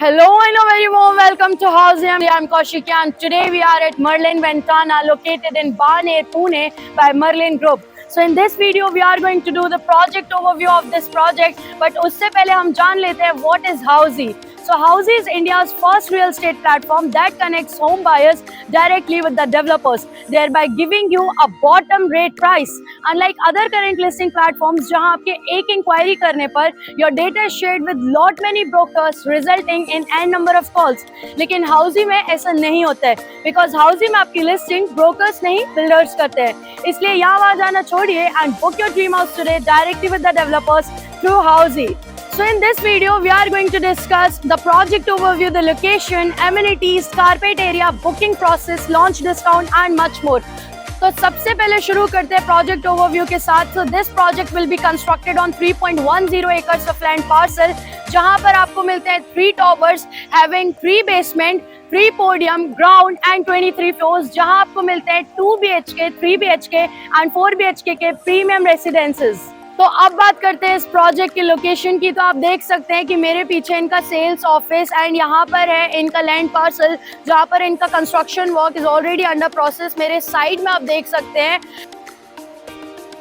and a very warm welcome to Housing. I'm Kaushik and today we are at Merlin Ventana located in Baner, Pune by Merlin Group. So in this video we are going to do the project overview of this project, but उससे पहले हम जान लेते हैं what is Housing. So Housing is India's first real estate platform that connects home buyers directly with the developers, thereby giving you a bottom rate price. Unlike other current listing platforms जहां आपके एक inquiry करने पर your data is shared with lot many brokers resulting in n number of calls. लेकिन Housing में ऐसा नहीं होता है because Housing में आपकी listing brokers नहीं builders करते हैं. इसलिए यहाँ वहाँ जाना छोड़िए and book your dream house today directly with the developers through Housing. So in this video, we are going to discuss the project overview, the location, amenities, carpet area, booking process, launch discount and much more. तो सबसे पहले शुरू करते हैं project overview के साथ. So this project will be constructed on 3.10 acres of land parcel, जहां पर आपको मिलते हैं 3 towers having 3 basement, 3 podium, ground and 23 floors, जहां आपको मिलते हैं 2 BHK, 3 BHK and 4 BHK के प्रीमियम रेसिडेंसेस. तो अब बात करते हैं इस प्रोजेक्ट की लोकेशन की. तो आप देख सकते हैं कि मेरे पीछे इनका सेल्स ऑफिस एंड यहाँ पर है इनका लैंड पार्सल जहाँ पर इनका construction work is already under process. मेरे साइड में आप देख सकते हैं.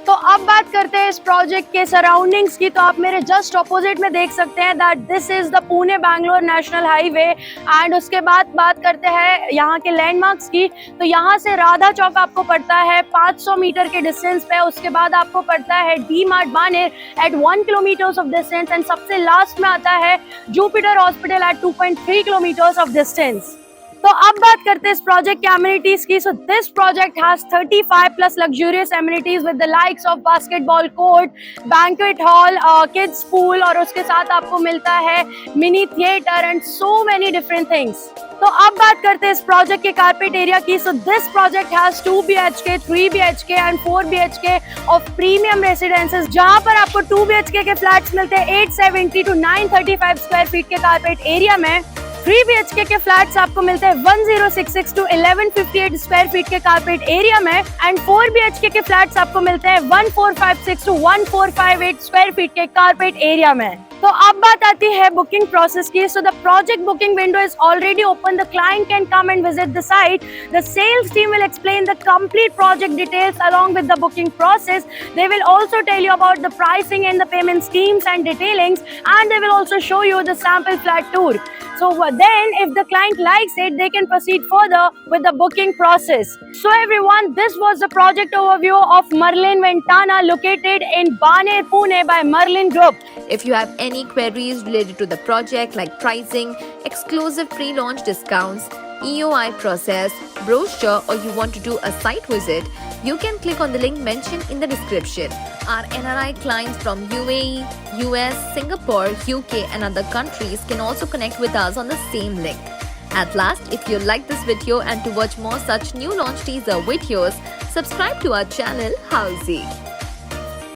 तो अब बात करते हैं इस प्रोजेक्ट के सराउंडिंग्स की. तो आप मेरे जस्ट ऑपोजिट में देख सकते हैं that this is the Pune Bangalore national highway. And उसके बाद बात करते हैं यहाँ के लैंडमार्क्स की. तो यहाँ से राधा चौक आपको पड़ता है 500 मीटर के डिस्टेंस पे. उसके बाद आपको पड़ता है D Mart Baner at 1 kilometre of distance and सबसे लास्ट में आता है Jupiter hospital at 2.3 kilometre of distance. तो अब बात करते हैं इस प्रोजेक्ट के एमिनिटीज की. So this project has 35 plus luxurious amenities with the likes of basketball court, banquet hall, kids pool और उसके साथ आपको मिलता है mini theatre and so many different things. तो अब बात करते हैं इस प्रोजेक्ट के कारपेट एरिया की. So this project has 2 BHK, 3 BHK and 4 BHK of premium residences, जहां पर आपको 2 BHK के फ्लैट्स मिलते हैं 870 to 935 स्क्वायर फीट के कारपेट एरिया में. 3 BHK के फ्लैट्स आपको मिलते हैं 1066 to 1158 स्क्वायर फीट के कारपेट एरिया में एंड 4 BHK के फ्लैट्स आपको मिलते हैं 1456 to 1458 स्क्वायर फीट के कारपेट एरिया में. तो अब बात आती है बुकिंग प्रोसेस की. So the project booking window is already open. The client can come and visit the site. The sales team will explain the complete project details along with the booking process. They will also tell you about the pricing and the payment schemes and detailings, and they will also show you the sample flat tour. So then if the client likes it, they can proceed further with the booking process. So everyone, this was the project overview of Merlin Ventana located in Baner, Pune by Merlin Group. If you have any queries related to the project like pricing, exclusive pre-launch discounts, EOI process, brochure, or you want to do a site visit, you can click on the link mentioned in the description. Our NRI clients from UAE, US, Singapore, UK and other countries can also connect with us on the same link. At last, if you like this video and to watch more such new launch teaser videos, subscribe to our channel Housing.